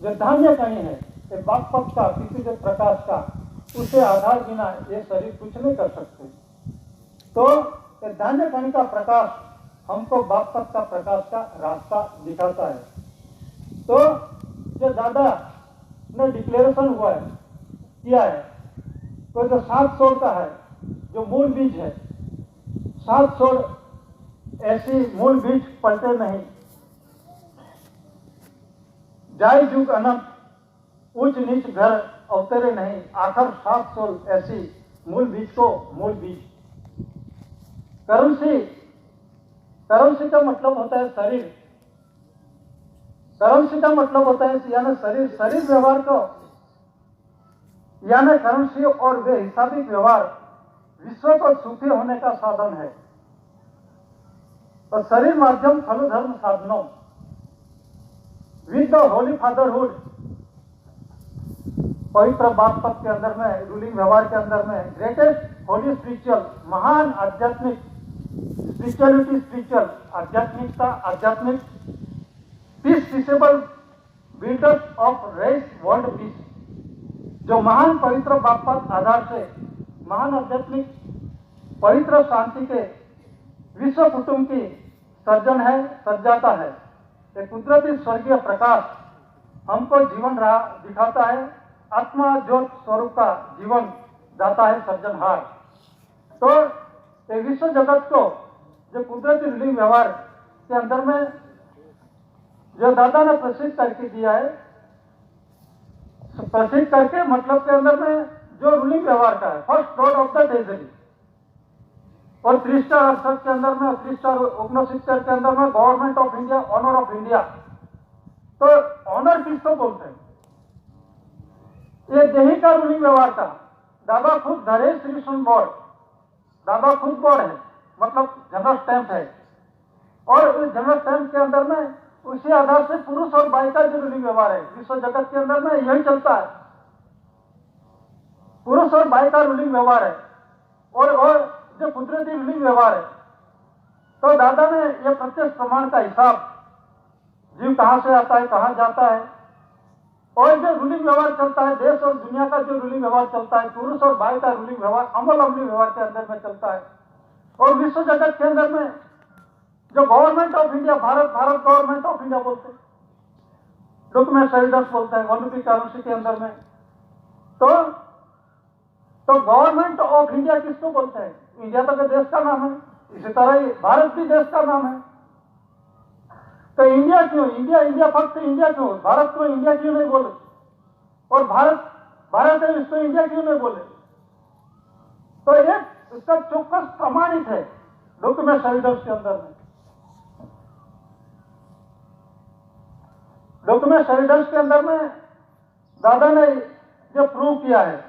जो धान्य कणी है, ये बागपत का किसी जो प्रकाश का, उसे आधार बिना ये शरीर कुछ नहीं कर सकते। तो ये धान्य कणी का प्रकाश हमको बागपत का प्रकाश का रास्ता दिखाता है। तो जो दादा ने डिक्लेरेशन हुआ है, किया है, तो जो 7 सोल का है, जो मूल बीज है, 7 सोल ऐसी मूल बीज पलटे नहीं, जाय जुग अनंत उच्च नीच घर अवतरे नहीं, आखिर 7 सोल ऐसी मूल बीज को मूल बीज। करुणसी का मतलब होता है शरीर। करुणसी का मतलब होता है यानी शरीर व्यवहार को, यानी करुणसी और वे हिसाबी व्यवहार विश्व को सुखी होने का साधन है। और शरीर माध्यम फल धर्म साधनों विद द होली फादरहुड, पवित्र बागपत के अंदर में, रूलिंग व्यवहार के अंदर में, ग्रेटेस्ट होली स्पिरिचुअल, महान आध्यात्मिक स्पिरिचुअलिटी, स्पिरिचुअल आध्यात्मिकता, आध्यात्मिक peace, peaceable builders of race world peace, जो महान पवित्र बागपत आधार से महान आध्यात्मिक पवित्र शांति के विश्व कुटुंब की सर्जन है, सर्जाता है। एक कुदरती स्वर्गीय प्रकाश हमको जीवन राह दिखाता है, आत्मा ज्योत स्वरूप का जीवन जाता है सर्जनहार। तो ये विश्व जगत को जो कुदरती रूलिंग व्यवहार के अंदर में जो दादा ने प्रसिद्ध करके दिया है, प्रसिद्ध करके मतलब के अंदर में जो रूलिंग व्यवहार का है, first lord of the treasury, और 3 स्टार अर्थक के अंदर में, 3 स्टार उपनिषद के अंदर में government of India, honour of India. तो ऑनर किसको बोलते हैं? ये देही का रूलिंग व्यवहार का दादा खुद नरेश श्री बोर्ड, दादा खुद बोर्ड है, मतलब जनरल स्टैंप है। और उस जनरल स्टैंप के अंदर में उसी आधार से पुरुष और बाई का जो रूलिंग व्यवहार है विश्व जगत के अंदर में यही चलता है, पुरुष और बाई का रूलिंग व्यवहार है, और जो कुदरती रूलिंग व्यवहार है। तो दादा ने यह प्रत्यक्ष प्रमाण का हिसाब, जीव कहां से आता है, कहां जाता है, और जो रूलिंग व्यवहार चलता है, देश और दुनिया का जो रूलिंग व्यवहार चलता है, पुरुष और बाई का रूलिंग व्यवहार अमल अमली व्यवहार के अंदर में चलता है। और विश्व जगत के अंदर में जो government of India, Bharat government of India बोलते हैं, डॉक्यूमेंट सर्विस बोलते हैं वॉल्यूपी करेंसी के अंदर में। तो गवर्नमेंट ऑफ इंडिया किसको बोलते हैं? इंडिया तो देश का नाम है, इसी तरह ही भारत भी देश का नाम है। तो इंडिया क्यों? इंडिया फक्त इंडिया क्यों? भारत को इंडिया क्यों नहीं बोले? और भारत है, इसको इंडिया क्यों नहीं बोले? तो एक इसका चौकस प्रमाणित है डॉक्यूमेंट सर्विस के अंदर में। डॉक्यूमेंट सर्विस के अंदर में दादा ने जो प्रूव किया है,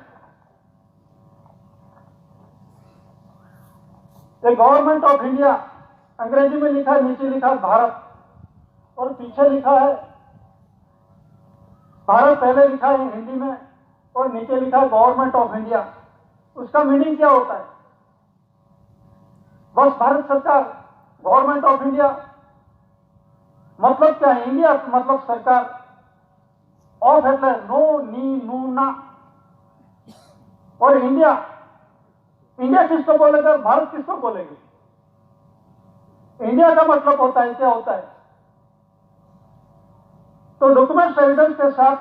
गवर्नमेंट ऑफ इंडिया अंग्रेजी में लिखा है, नीचे लिखा है भारत, और पीछे लिखा है भारत, पहले लिखा है हिंदी में, और नीचे लिखा है गवर्नमेंट ऑफ इंडिया। उसका मीनिंग क्या होता है? बस भारत सरकार, गवर्नमेंट ऑफ इंडिया मतलब क्या है? इंडिया मतलब सरकार, ऑफ है नो नी नू ना, और इंडिया किसको बोलेगा, भारत किसको बोलेगी? इंडिया का मतलब होता है, क्या होता है? तो डॉक्यूमेंट एविडेंस के साथ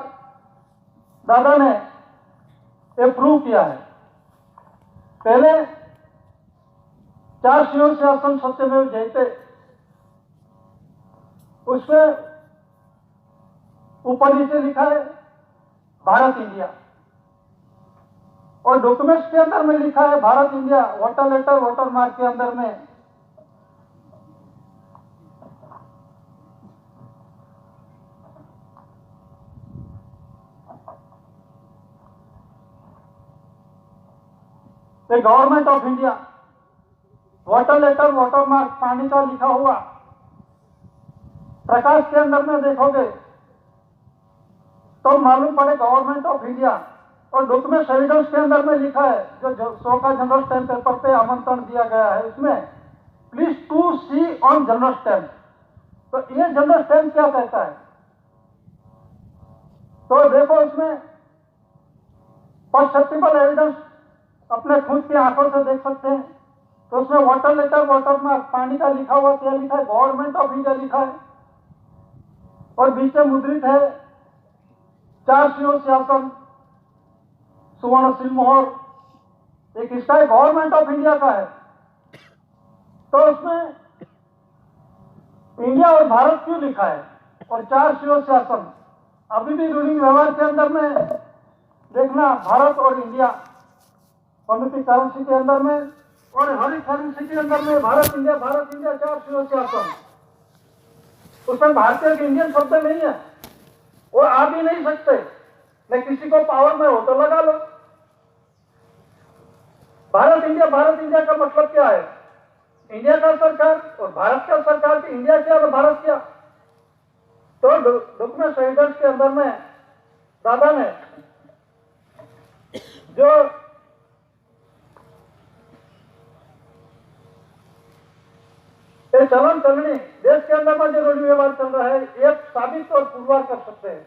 दादा ने ये प्रूव किया है। पहले 4 शिव से असम सत्यमेव जयते, उसमें ऊपर नीचे लिखा है भारत इंडिया, और डॉक्यूमेंट्स के अंदर में लिखा है Bharat India, water letter watermark के अंदर में government of India, water letter watermark पानी का लिखा हुआ। प्रकाश के अंदर में देखोगे तो मालूम पड़े गवर्नमेंट ऑफ इंडिया, और डॉक्यूमेंट एविडेंस के अंदर में लिखा है, जो 100 का जनरल स्टैंप पेपर पे आमंत्रण दिया गया है, उसमें please to see on general stamp. तो ये जनरल स्टैंप क्या कहता है? तो देखो इसमें परसेप्टिबल एविडेंस अपने खुद की आंखों से देख सकते हैं। तो उसमें वाटर लेटर, वाटर मार्क, पानी का लिखा हुआ क्या लिखा है, गवर्नमेंट ऑफ इंडिया लिखा है, और बीच में मुद्रित है 4 शिव शासन, सुवर्ण सिलमोहर, एक इसका है, गवर्नमेंट ऑफ इंडिया का है। तो उसमें इंडिया और भारत क्यों लिखा है, और 4 शिव शासन? अभी भी रूलिंग व्यवहार के अंदर में देखना, भारत और इंडिया पॉलिटिकल करेंसी के अंदर में, और हर एक करेंसी के अंदर में भारत इंडिया 4 शिव शासन। उसमें भारतीय के इंडियन शब्द नहीं है, वो आ भी नहीं सकते। न किसी को पावर में हो तो लगा लो। भारत इंडिया का मतलब क्या है? इंडिया का सरकार और भारत का सरकार की, इंडिया क्या और भारत क्या। तो डॉक्यूमेंट एविडेंस के अंदर में दादा ने जो चलन चलनी देश के अंदर में जो रूढ़ि व्यवहार चल रहा है, एक साबित और पुरवार कर सकते हैं।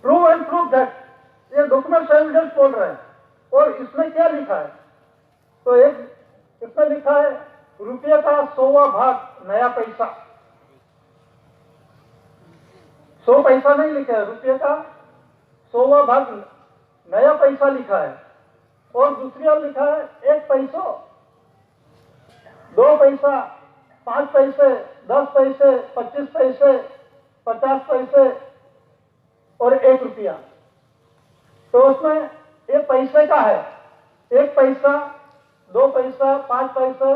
प्रूव एंड प्रूव दैट, ये डॉक्यूमेंट एविडेंस बोल रहे हैं। और इसमें क्या लिखा है? तो एक इसमें लिखा है रुपये का 100वां भाग नया पैसा। 100 पैसा नहीं लिखा है, रुपये का 100वां भाग नया पैसा लिखा है। और दूसरी ओर लिखा है 1 पैसा, 2 पैसा, 5 पैसे, 10 पैसे, 25 पैसे, 50 पैसे और 1 रुपया। तो उसमें ये पैसे का है, 1 पैसा, 2 पैसा, 5 पैसे,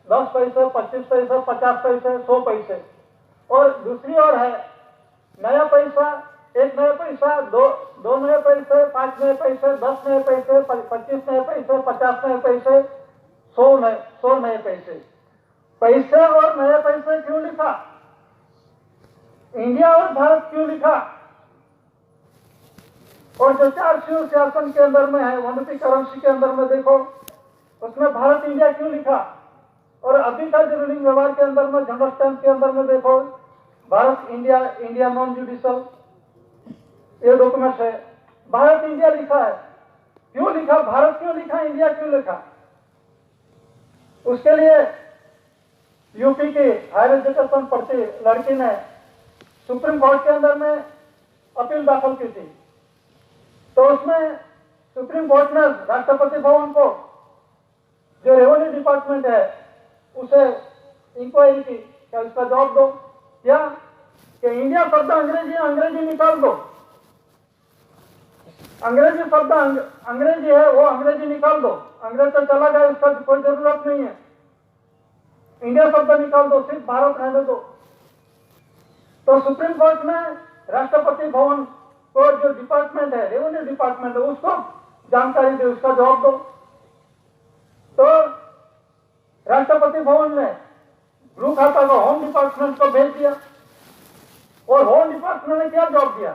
10 पैसे, 25 पैसे, 50 पैसे, 100 पैसे। और दूसरी ओर है नया पैसा, 1 नया पैसा, 2 नए पैसे, 5 नए पैसे, 10 नए पैसे, 25 नए पैसे, 50 नए पैसे, 100 नए पैसे। पैसे और नए पैसे क्यों लिखा? इंडिया और भारत क्यों लिखा? और जो 4 शिव शासन के अंदर में है, वनपी करेंसी के अंदर में देखो, उसमें भारत इंडिया क्यों लिखा? और अभी का जो रूलिंग व्यवहार के अंदर में जनरल स्टैंप के अंदर में देखो, Bharat India, India non judicial, ये डॉक्यूमेंट है, भारत इंडिया लिखा है। क्यों लिखा? भारत क्यों लिखा, इंडिया क्यों लिखा? उसके लिए यूपी की हायर एजुकेशन पढ़ती लड़की ने सुप्रीम कोर्ट के अंदर में अपील दाखिल की थी। तो उसमें सुप्रीम कोर्ट ने राष्ट्रपति भवन को, जो रेवेन्यू डिपार्टमेंट है, उसे इंक्वायरी की, क्या उसका जवाब दो। क्या कि इंडिया शब्द अंग्रेजी निकाल दो, अंग्रेजी शब्द अंग्रेजी है, वो अंग्रेजी निकाल दो। अंग्रेज तो चला गया, उसका कोई जरूरत नहीं है। इंडिया शब्द निकाल दो, सिर्फ भारत रहने दो। तो सुप्रीम कोर्ट ने राष्ट्रपति भवन को, जो डिपार्टमेंट है, रेवेन्यू डिपार्टमेंट है, उसको जानकारी दे, उसका जवाब दो। तो राष्ट्रपति भवन ने गृह खाता को होम डिपार्टमेंट को भेज दिया। और होम डिपार्टमेंट ने क्या जवाब दिया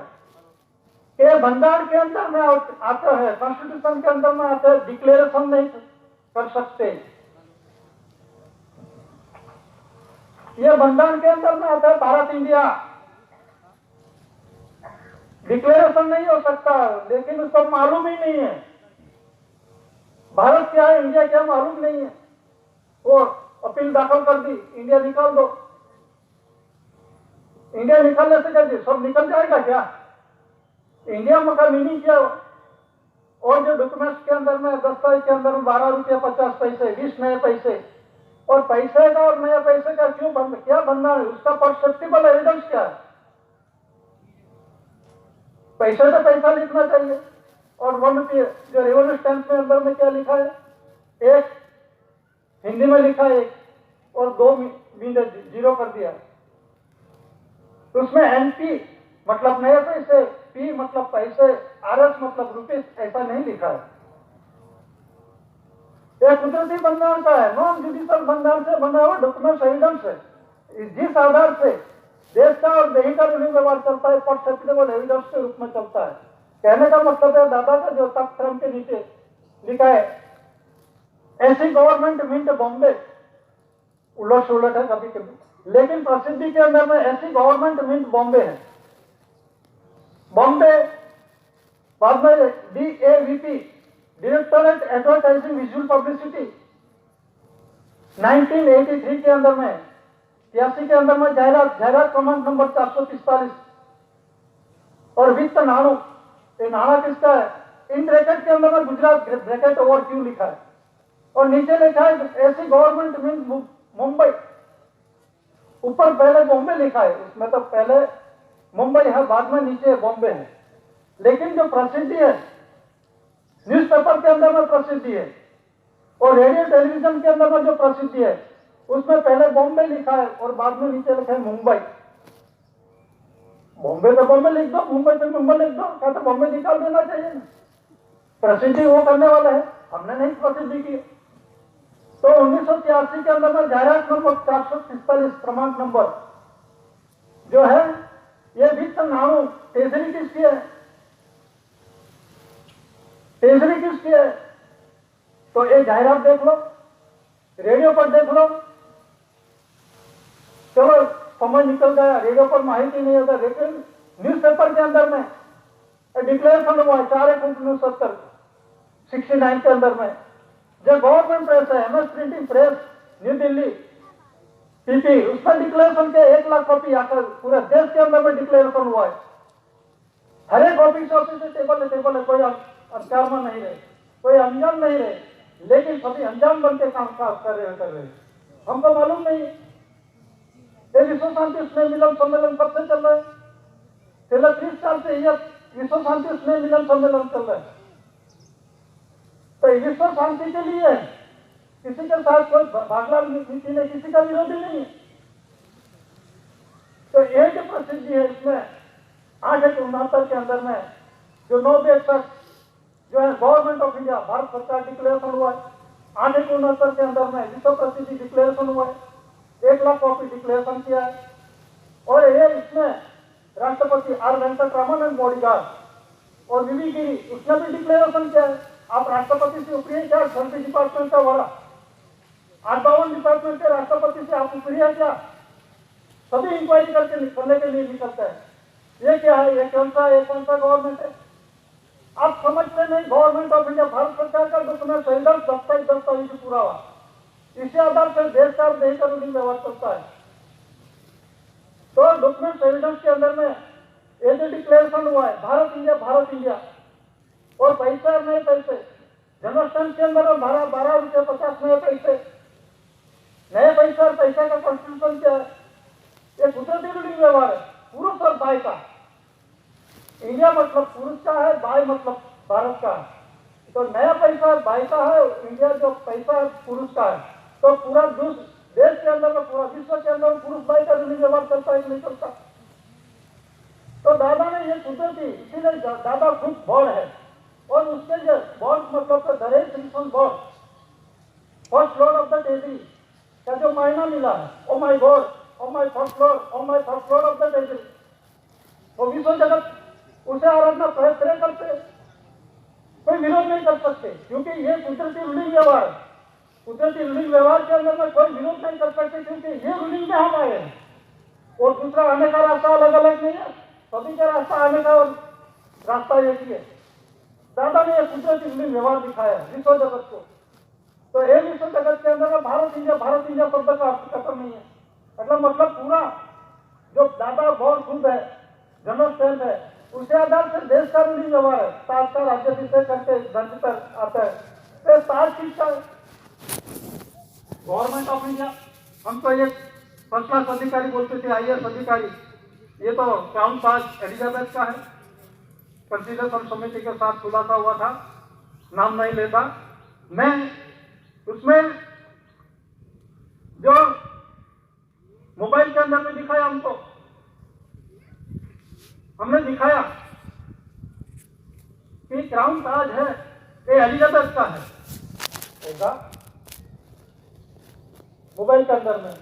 कि बंधारण के अंदर में आता है, कॉन्स्टिट्यूशन के अंदर में आता है, डिक्लेरेशन नहीं कर सकते। ये बंधारण के अंदर में आता है भारत इंडिया, डिक्लेरेशन नहीं हो सकता। लेकिन उसको मालूम ही नहीं है भारत क्या है, इंडिया क्या, मालूम नहीं है। वो अपील दाखिल कर दी, इंडिया निकाल दो। इंडिया निकालने से क्या सब निकल जाएगा क्या? इंडिया का मीनिंग क्या? और जो डॉक्यूमेंट्स के अंदर में, दस्तावेज के अंदर में 12 रुपये 50 पैसे, 20 नए पैसे, और पैसे का और नए पैसे का क्यों क्या बनना है? उसका परसेप्टिबल एविडेंस क्या है? पैसे तो पैसा लिखना चाहिए। और वन जो रेवेन्यू स्टैंप के अंदर में क्या लिखा है? एक हिंदी में लिखा है और 2 मिनट जीरो कर दिया। तो उसमें एनपी मतलब नए पैसे, पी मतलब पैसे, आरएस मतलब रुपीस, ऐसा नहीं लिखा है। यह कुदरती बंधारण का है, नॉन जुडिशियल बंधारण से बना हुआ डॉक्यूमेंट एविडेंस है। जिस आधार से देश का और देही का रूलिंग व्यवहार चलता है, परसेप्टेबल एविडेंस के रूप में चलता है। कहने का मतलब है, दादा का जो तख्त के नीचे लिखा है, ऐसी गवर्नमेंट मिंट बॉम्बे, उलट सुलट है कभी कभी, लेकिन प्रसिद्धि के अंदर में ऐसी गवर्नमेंट मिंट बॉम्बे है। बॉम्बे, बाद में DAVP, directorate advertising visual publicity 1983 के अंदर में 83 के अंदर में जाहिरात क्रमांक नंबर 445 और वित्त नाणु, ये नाणा किसका है? इन ब्रैकेट के अंदर में गुजरात ब्रैकेट ओवर क्यों लिखा है और नीचे लिखा है ऐसी गवर्नमेंट मीन मुंबई, ऊपर पहले बॉम्बे लिखा है, इसमें तो पहले मुंबई है, बाद में नीचे बॉम्बे है, लेकिन जो प्रसिद्धि है न्यूज़पेपर के अंदर में प्रसिद्धि है और रेडियो टेलीविजन के अंदर में जो प्रसिद्धि है उसमें पहले बॉम्बे लिखा है और बाद में नीचे लिखा है मुंबई। बॉम्बे तो बॉम्बे लिख दो, मुंबई तो मुंबई लिख दो, क्या तो बॉम्बे निकाल देना चाहिए ना। प्रसिद्धि वो करने वाला है, हमने नहीं प्रसिद्धि की। तो 1983 के अंदर में जाहिरात नंबर 445 क्रमांक नंबर जो है ये वित्त नाणु ट्रेजरी किसकी है? ट्रेजरी किसकी है? तो ये जाहिरात देख लो, रेडियो पर देख लो, चलो समय निकल गया, रेडियो पर माहिती नहीं होता, लेकिन न्यूज़पेपर के अंदर में डिक्लेरेशन हुआ है 4/1969 के अंदर में, जो गवर्नमेंट प्रेस है MS printing press new Delhi PP, उसमें डिक्लेरेशन के 1 लाख कॉपी आकर पूरे देश के अंदर में डिक्लेरेशन हुआ है। हर एक ऑफिस से टेबल है, कोई अनजान नहीं रहे, कोई अनजान नहीं रहे, लेकिन सभी अनजान बनते काम कर रहे। हमको मालूम नहीं ये विश्व शांति स्नेह मिलन सम्मेलन कब से चल रहा है? पिछले 30 साल से यह विश्व शांति स्नेह मिलन सम्मेलन चल रहा है। तो विश्व शांति के लिए किसी के साथ कोई भागला नीति नहीं, किसी का विरोधी नहीं है। तो ये जो प्रसिद्धि है इसमें 8/69 के अंदर में जो 9 जो है गवर्नमेंट ऑफ इंडिया भारत सरकार डिक्लेरेशन हुआ है, 8/69 के अंदर में विश्व प्रसिद्धि डिक्लेरेशन हुआ है, 1 लाख कॉपी डिक्लेरेशन किया है। और ये इसमें राष्ट्रपति R वेंकटरामन एंड बॉडीगार्ड और VV गिरी उसने भी डिक्लेरेशन किया है। आप राष्ट्रपति से ऊपरी है क्या? सेंट्रल डिपार्टमेंट का बड़ा 58 डिपार्टमेंट के राष्ट्रपति से आप ऊपरी है क्या? सभी इंक्वायरी करने के लिए निकलते हैं। ये क्या है? ये कौन सा गवर्नमेंट है? आप समझते नहीं, गवर्नमेंट ऑफ इंडिया भारत सरकार का डॉक्यूमेंट दस्तावेज पूरा हुआ, इसी आधार पर देश का देश का रूलिंग व्यवहार चलता है। तो डॉक्यूमेंट एविडेंस के अंदर में ये जो डिक्लेरेशन हुआ है भारत इंडिया और पैसे और नए पैसे जनरल स्टैंप के अंदर 12 रुपये 50 नए पैसे और पैसा का कॉन्स्टिट्यूशन क्या है? ये कुदरती रूलिंग व्यवहार है, पुरुष और बाई का। इंडिया मतलब पुरुष का है, बाई मतलब भारत का है। तो नया पैसा बाई का है, इंडिया जो पैसा पुरुष का है। तो पूरा देश के अंदर में पूरा विश्व के अंदर पुरुष बाई का रूलिंग व्यवहार चलता है कि नहीं चलता? तो दादा ने ये कुदरती, इसीलिए दादा खुद बॉर्ड है और उसके जो बॉर्ड मतलब board first lord of the treasury का जो महीना मिला है, oh my god, oh my first lord of the treasury, वो विश्व जगत उसे आराधना प्रे करते, कोई विरोध नहीं कर सकते, क्योंकि ये कुदरती रूलिंग व्यवहार है। कुदरती रूलिंग व्यवहार के अंदर में कोई विरोध नहीं कर सकते, क्योंकि ये रूलिंग में हम आए हैं और दूसरा आने का रास्ता अलग अलग नहीं है, सभी का रास्ता आने का और रास्ता एक ही है। दादा ने यह कुदरती रूलिंग व्यवहार दिखाया विश्व जगत को। तो ये विश्व जगत के अंदर में भारत इंडिया शब्द का अर्थ खत्म नहीं है। मतलब पूरा जो दादा बहुत खुद है, जनरल स्टैंप है, उसे आधार से देश का रूलिंग व्यवहार है। ताज का राज्याभिषेक करके धरती पर आता है। तो ताज किसका है? Government of India. हम तो एक फर्स्ट क्लास अधिकारी बोलते थे, IAS अधिकारी, ये तो क्राउन ताज एलिजाबेथ का है। कंसिडरेशन समिति के साथ खुलासा हुआ था, नाम नहीं लेता मैं। उसमें जो मोबाइल के अंदर में दिखाया हमने दिखाया कि क्राउन ताज है, ये एलिजाबेथ का है, होगा मोबाइल के अंदर में।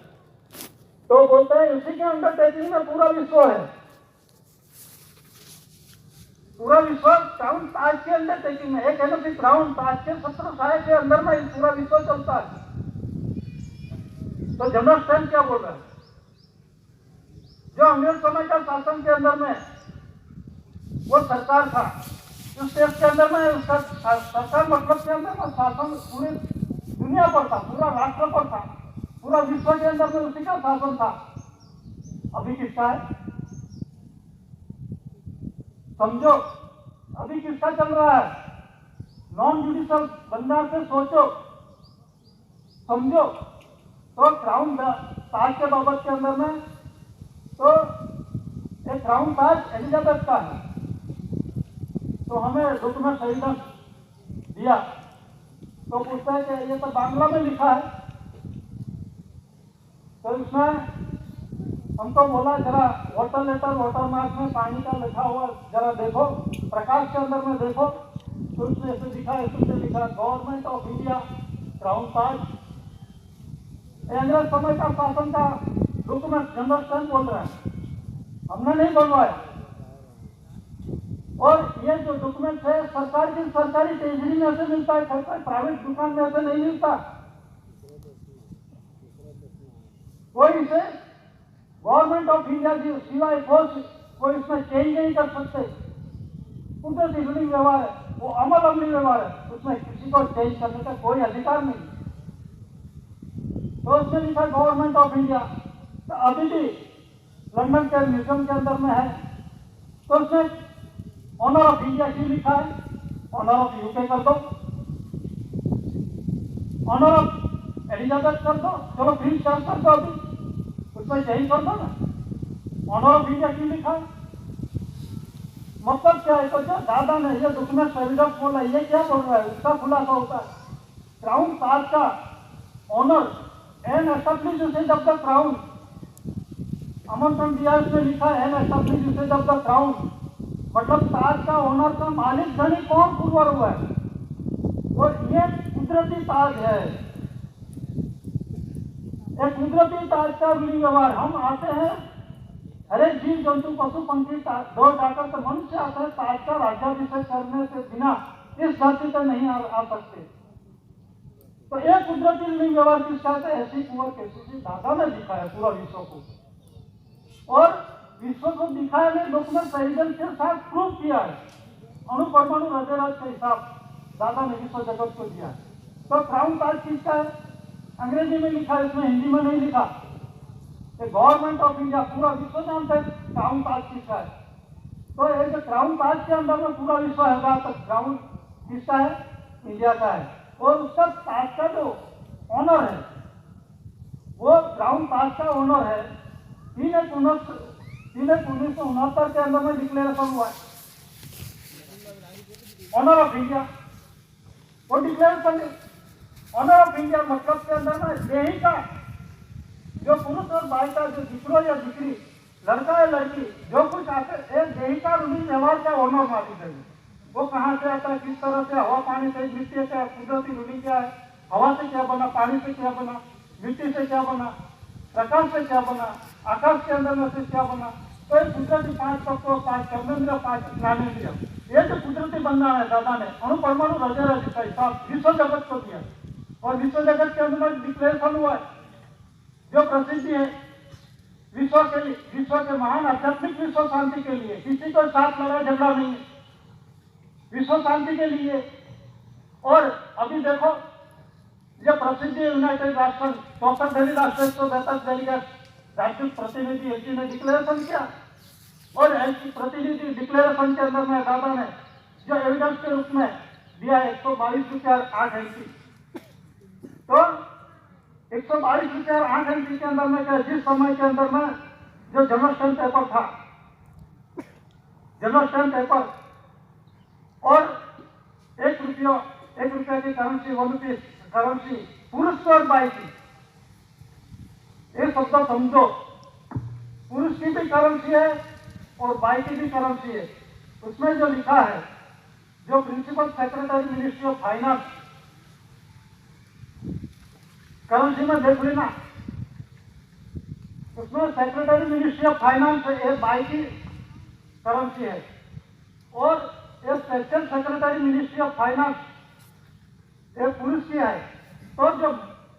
तो बोलते हैं इसी के अंडरटेकिंग में पूरा विश्व है, पूरा विश्व क्राउन ताज के अंडरटेकिंग में। एक है ना कि क्राउन ताज के 17 साल के अंदर में पूरा विश्व चलता है। तो जनरल स्टैंप क्या बोल रहा है? जो अंग्रेज समय का शासन के अंदर में वो सरकार था। उस देश के अंदर में उसका सरकार मतलब के अंदर में शासन पूरी दुनिया पर था, पूरा राष्ट्र पर था, पूरा विश्व के अंदर में उसी का शासन था। अभी किसका है समझो, अभी किसका चल रहा है? नॉन जुडिशियल बंदा से सोचो, समझो। तो क्राउन ताज के बाबत के अंदर में तो एक क्राउन ताज एलिजाबेथ का है, तो हमें डॉक्यूमेंट एविडेंस दिया तो पूछता है कि ये तो बांग्ला में लिखा है। तो इसमें हमको बोला जरा वाटर लेटर वाटर मार्क में पानी का लिखा हुआ जरा देखो, प्रकाश के अंदर में देखो। तो उसने ऐसे लिखा, ऐसे लिखा गवर्नमेंट ऑफ इंडिया क्राउन ताज। अंग्रेज समय का शासन का डॉक्यूमेंट जनरल स्टैंड बोल रहा है, हमने नहीं बनवाया। और ये जो डॉक्यूमेंट है सरकार की सरकारी ट्रेजरी में से मिलता है, सरकारी प्राइवेट दुकान में से नहीं मिलता। कोई इसे गवर्नमेंट ऑफ इंडिया की सिवाय कोई इसमें चेंज नहीं कर सकते। कुदरती रूलिंग व्यवहार है, वो अमली व्यवहार है, उसमें किसी को चेंज करने का कोई अधिकार नहीं। तो उसमें लिखा गवर्नमेंट ऑफ इंडिया, तो अभी भी लंदन के म्यूजियम के अंदर में है। तो उसमें ऑनर ऑफ इंडिया क्यों लिखा है? ऑनर ऑफ यूके कर दो, ऑनर ऑफ एलिजाबेथ कर दो, चलो प्रिंस चार्ल्स कर दो, अभी उसमें चेंज कर दो ना। ऑनर ऑफ इंडिया क्यों लिखा है? मतलब क्या है? तो जो दादा ने ये डॉक्यूमेंट एविडेंस बोला, ये क्या बोल रहा है? उसका खुलासा होता है क्राउन ताज का honour and establish usage of the crown. आमंत्रण दिया, इसमें लिखा है and establish usage of the crown, मतलब ताज का ओनर का मालिक धनी कौन पुरवर हुआ है? और ये कुदरती ताज है, एक कुदरती ताज का रूलिंग व्यवहार। हम आते हैं, हर एक जीव जंतु पशु पंछी दौड़ जाकर तो मनुष्य आते हैं, ताज का राज्याभिषेक करने से बिना इस धरती पर नहीं आ सकते। तो एक कुदरती रूलिंग व्यवहार किसका है? ऐसी कुंवर केसीसी दादा ने दिखाया पूरा विश्व को, और विश्व को दिखाया ने डॉक्यूमेंट एविडेंस के साथ प्रूव किया है। अणु परमाणु हृदयराज का हिसाब दादा ने विश्व जगत को दिया है। तो क्राउन ताज किसका है? अंग्रेजी में लिखा है, इसमें हिंदी में नहीं लिखा। गवर्नमेंट ऑफ इंडिया पूरा विश्व जानता है क्राउन ताज किसका है। तो ये जो क्राउन ताज के अंदर में पूरा विश्व है, तो क्राउन किसका है? इंडिया का है। और उसका ताज का जो ऑनर है वो क्राउन ताज का ऑनर है। 1969 के अंदर में डिक्लेरेशन हुआ है ऑनर ऑफ इंडिया। वो डिक्लेरेशन ऑनर ऑफ इंडिया मतलब के अंदर में यही का जो पुरुष और बालिका, जो दिकरो या दिकरी, लड़का या लड़की, जो कुछ आते एक यही का रूलिंग व्यवहार का ऑनर मालिक है। वो कहाँ से आता है, किस तरह से, हवा पानी से, मिट्टी से, कुदरती रूलिंग क्या है, हवा से क्या बना, पानी से क्या बना, मिट्टी से क्या बना, प्रकाश से क्या बना, आकाश के अंदर में से क्या बना। तो एक कुदरती 5 तत्व, 5 कर्मेंद्रिय, 5 ज्ञानेंद्रिय, ये जो कुदरती बंदा है दादा ने अणु परमाणु हृदयराज का हिसाब विश्व जगत को दिया। और विश्व जगत के अंदर में डिक्लेरेशन हुआ है जो प्रसिद्धि है विश्व के लिए, विश्व के महान आध्यात्मिक विश्व शांति के लिए। किसी को साथ लड़ाई झगड़ा नहीं है, विश्व शांति के लिए। और अभी देखो जो प्रसिद्धि यूनाइटेड राष्ट्र 64 राष्ट्र 132 डेलीगेट राष्ट्रीय प्रतिनिधि एलजी ने डिक्लेरेशन किया। और एलजी प्रतिनिधि डिक्लेरेशन के अंदर में दादा ने जो एविडेंस के रूप में दिया 122 रुपया 8 एमसी। तो 122 रुपया 8 एमसी के अंदर में क्या, जिस समय के अंदर में जो जनरल स्टैंप पेपर था, जनरल स्टैंप पेपर और 1 रुपया की करेंसी, 1 रुपीस करेंसी पुरुष और बाई की, एक शब्द समझो, पुरुष की भी करेंसी है और बाई की भी करेंसी है। उसमें जो लिखा है, जो principal secretary ministry of finance, currency में देख लेना, उसमें सेक्रेटरी मिनिस्ट्री ऑफ फाइनेंस ये बाई की करेंसी है। और ये special secretary ministry of finance ये पुरुष की है। तो जो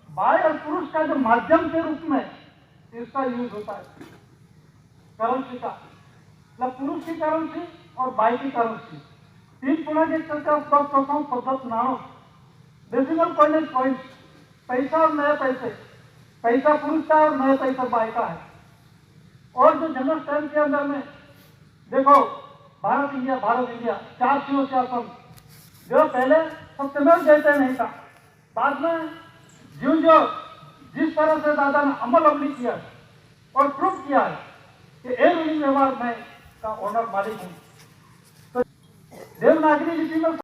बाई और पुरुष का जो माध्यम के रूप में इसका यूज होता है करेंसी का, मतलब पुरुष की करेंसी और बाई की करन्सी तीन पुण्याचे पद्धत नाव डेसिमल पॉइंट पैसा और नए पैसे, पैसा पुरुष का और नए पैसा बाई का है। और जो जनरल स्टैंड के अंदर में देखो भारत इंडिया 4 CO से अपन जो पहले सत्यमेव जयते नहीं था, बाद में जो जिस तरह से दादा ने अमल किया और प्रूफ किया है कि ए रूलिंग व्यवहार में का ओनर मालिक हूँ। तो देवनागरी लिपि में